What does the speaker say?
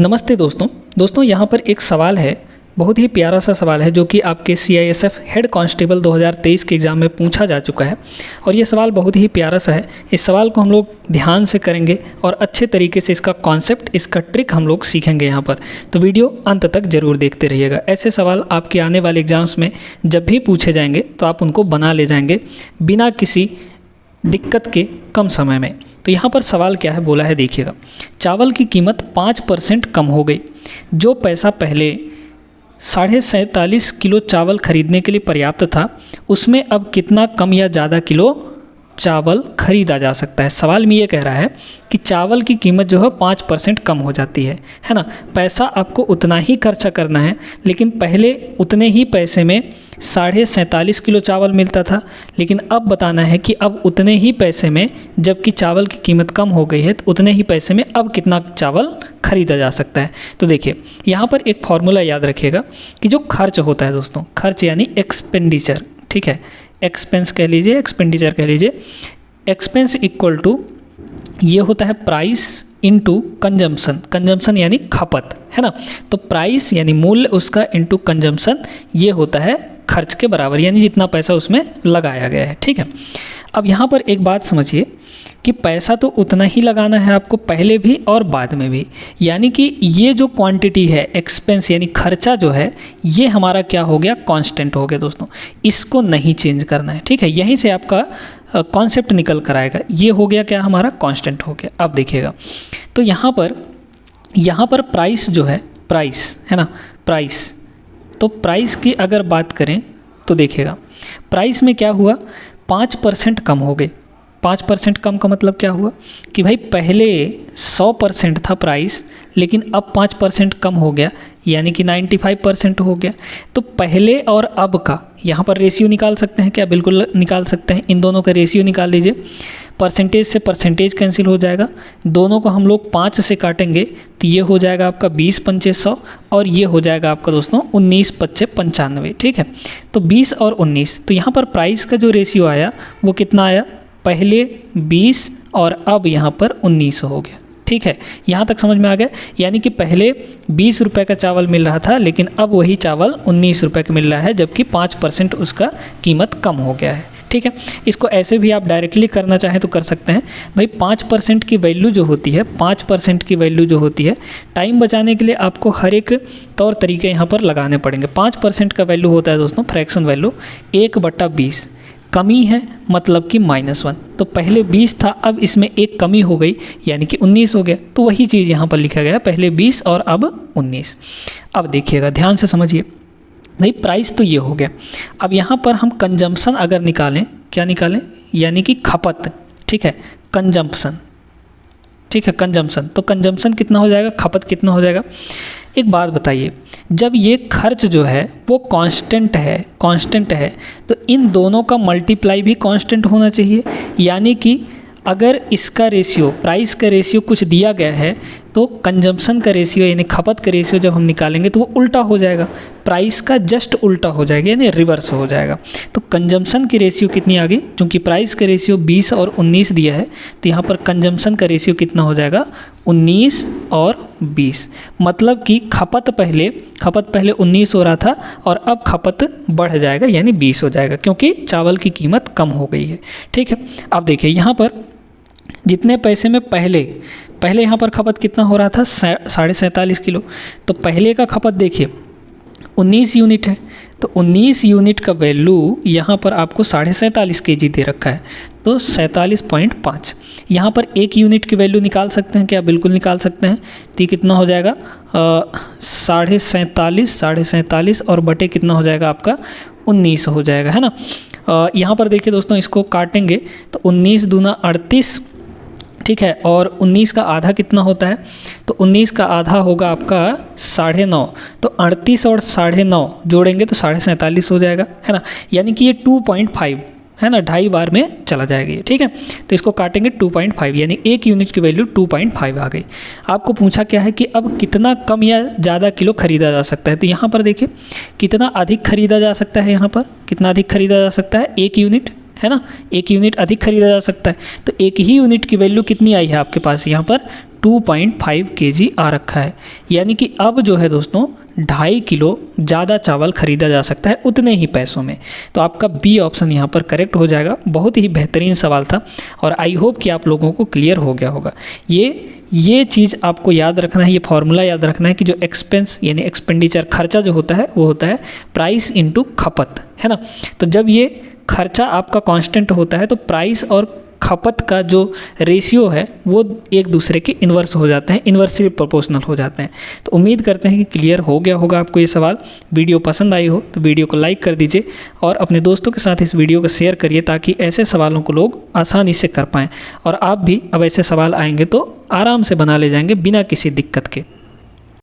नमस्ते दोस्तों यहाँ पर एक सवाल है, बहुत ही प्यारा सा सवाल है जो कि आपके CISF हेड कांस्टेबल 2023 के एग्ज़ाम में पूछा जा चुका है। और ये सवाल बहुत ही प्यारा सा है। इस सवाल को हम लोग ध्यान से करेंगे और अच्छे तरीके से इसका कॉन्सेप्ट, इसका ट्रिक हम लोग सीखेंगे यहाँ पर। तो वीडियो अंत तक ज़रूर देखते रहिएगा। ऐसे सवाल आपके आने वाले एग्ज़ाम्स में जब भी पूछे जाएंगे तो आप उनको बना ले जाएंगे बिना किसी दिक्कत के कम समय में। तो यहाँ पर सवाल क्या है बोला है, देखिएगा। चावल की कीमत 5% कम हो गई। जो पैसा पहले 47.5 किलो चावल खरीदने के लिए पर्याप्त था, उसमें अब कितना कम या ज़्यादा किलो चावल खरीदा जा सकता है। सवाल में ये कह रहा है कि चावल की कीमत जो है 5% कम हो जाती है ना। पैसा आपको उतना ही खर्चा करना है, लेकिन पहले उतने ही पैसे में 47.5 किलो चावल मिलता था, लेकिन अब बताना है कि अब उतने ही पैसे में, जबकि चावल की कीमत कम हो गई है, तो उतने ही पैसे में अब कितना चावल खरीदा जा सकता है। तो देखिए यहाँ पर एक फॉर्मूला याद रखिएगा कि जो खर्च होता है दोस्तों, खर्च यानी एक्सपेंडिचर, ठीक है, एक्सपेंस कह लीजिए, एक्सपेंडिचर कह लीजिए। एक्सपेंस इक्वल टू ये होता है प्राइस इनटू कंजम्पशन। कंजम्पशन यानी खपत, है ना। तो प्राइस यानी मूल्य उसका इनटू कंजम्पशन, ये होता है खर्च के बराबर, यानी जितना पैसा उसमें लगाया गया है, ठीक है। अब यहाँ पर एक बात समझिए कि पैसा तो उतना ही लगाना है आपको, पहले भी और बाद में भी। यानी कि ये जो क्वांटिटी है, एक्सपेंस यानी खर्चा जो है, ये हमारा क्या हो गया, कांस्टेंट हो गया दोस्तों। इसको नहीं चेंज करना है, ठीक है। यहीं से आपका कॉन्सेप्ट निकल कर आएगा। ये हो गया क्या, हमारा कांस्टेंट हो गया। अब देखिएगा, तो यहाँ पर प्राइस जो है, प्राइस है ना, प्राइस, तो प्राइस की अगर बात करें तो देखिएगा प्राइस में क्या हुआ, 5% कम हो गए। 5% कम का मतलब क्या हुआ कि भाई पहले 100% था प्राइस, लेकिन अब 5% कम हो गया, यानी कि 95% हो गया। तो पहले और अब का यहाँ पर रेशियो निकाल सकते हैं क्या, बिल्कुल निकाल सकते हैं। इन दोनों का रेशियो निकाल लीजिए। परसेंटेज से परसेंटेज कैंसिल हो जाएगा, दोनों को हम लोग 5 से काटेंगे तो ये हो जाएगा आपका 20 पंचे 100, और ये हो जाएगा आपका दोस्तों 19 पच्चे 95, ठीक है। तो 20 और 19, तो यहाँ पर प्राइस का जो रेशियो आया वो कितना आया, पहले 20 और अब यहाँ पर 19 हो गया, ठीक है। यहाँ तक समझ में आ गया। यानी कि पहले 20 रुपये का चावल मिल रहा था, लेकिन अब वही चावल 19 रुपये का मिल रहा है, जबकि 5% उसका कीमत कम हो गया है, ठीक है। इसको ऐसे भी आप डायरेक्टली करना चाहें तो कर सकते हैं। भाई 5% की वैल्यू जो होती है, 5% की वैल्यू जो होती है, टाइम बचाने के लिए आपको हर एक तौर तरीके यहाँ पर लगाने पड़ेंगे। 5% का वैल्यू होता है दोस्तों, फ्रैक्शन वैल्यू 1/20, कमी है मतलब कि -1। तो पहले 20 था, अब इसमें एक कमी हो गई, यानी कि 19 हो गया। तो वही चीज़ यहाँ पर लिखा गया, पहले 20 और अब 19। अब देखिएगा, ध्यान से समझिए। भाई प्राइस तो ये हो गया। अब यहाँ पर हम कंजम्पशन अगर निकालें, क्या निकालें, यानी कि खपत, ठीक है, कंजम्पशन, ठीक है, कंजम्पशन। तो कंजम्पशन कितना हो जाएगा, खपत कितना हो जाएगा। एक बात बताइए, जब ये खर्च जो है वो कांस्टेंट है, तो इन दोनों का मल्टीप्लाई भी कांस्टेंट होना चाहिए। यानी कि अगर इसका रेशियो, प्राइस का रेशियो कुछ दिया गया है, तो कंजम्पशन का रेशियो यानी खपत का रेशियो जब हम निकालेंगे तो वो उल्टा हो जाएगा, प्राइस का जस्ट उल्टा हो जाएगा, यानी रिवर्स हो जाएगा। तो कंजम्पशन की रेशियो कितनी आ गई, क्योंकि प्राइस का रेशियो 20 और 19 दिया है, तो यहाँ पर कंजम्पशन का रेशियो कितना हो जाएगा, 19 और 20। मतलब कि खपत पहले 19 हो रहा था, और अब खपत बढ़ जाएगा, यानी 20 हो जाएगा, क्योंकि चावल की कीमत कम हो गई है, ठीक है। अब देखिए यहाँ पर जितने पैसे में पहले यहाँ पर खपत कितना हो रहा था, 47.5 किलो। तो पहले का खपत देखिए 19 यूनिट है, तो 19 यूनिट का वैल्यू यहाँ पर आपको 47.5 kg दे रखा है, तो 47.5। यहाँ पर 1 यूनिट की वैल्यू निकाल सकते हैं क्या, बिल्कुल निकाल सकते हैं। तो ये कितना हो जाएगा, 47.5 और बटे कितना हो जाएगा आपका, 19 हो जाएगा, है ना। यहाँ पर देखिए दोस्तों, इसको काटेंगे तो 19 दूना 38, ठीक है, और 19 का आधा कितना होता है, तो 19 का आधा होगा आपका 9.5। तो 38 और 9.5 जोड़ेंगे तो 47.5 हो जाएगा, है ना। यानी कि ये 2.5 है ना, 2.5 बार में चला जाएगा ये, ठीक है। तो इसको काटेंगे 2.5, यानी 1 यूनिट की वैल्यू 2.5 आ गई। आपको पूछा क्या है कि अब कितना कम या ज़्यादा किलो खरीदा जा सकता है। तो यहाँ पर देखिए कितना अधिक खरीदा जा सकता है, यहाँ पर कितना अधिक खरीदा जा सकता है, 1 यूनिट, है ना, 1 यूनिट अधिक खरीदा जा सकता है। तो 1 ही यूनिट की वैल्यू कितनी आई है आपके पास, यहाँ पर 2.5 kg आ रखा है, यानी कि अब जो है दोस्तों 2.5 किलो ज़्यादा चावल खरीदा जा सकता है उतने ही पैसों में। तो आपका बी ऑप्शन यहाँ पर करेक्ट हो जाएगा। बहुत ही बेहतरीन सवाल था और आई होप कि आप लोगों को क्लियर हो गया होगा। ये चीज़ आपको याद रखना है, ये फॉर्मूला याद रखना है कि जो एक्सपेंस यानी एक्सपेंडिचर खर्चा जो होता है वो होता है प्राइस इनटू खपत, है ना। तो जब ये खर्चा आपका कांस्टेंट होता है तो प्राइस और खपत का जो रेशियो है वो एक दूसरे के इन्वर्स हो जाते हैं, इन्वर्सली प्रोपोर्शनल हो जाते हैं। तो उम्मीद करते हैं कि क्लियर हो गया होगा आपको ये सवाल। वीडियो पसंद आई हो तो वीडियो को लाइक कर दीजिए और अपने दोस्तों के साथ इस वीडियो को शेयर करिए ताकि ऐसे सवालों को लोग आसानी से कर पाएँ और आप भी अब ऐसे सवाल आएंगे तो आराम से बना ले जाएंगे बिना किसी दिक्कत के।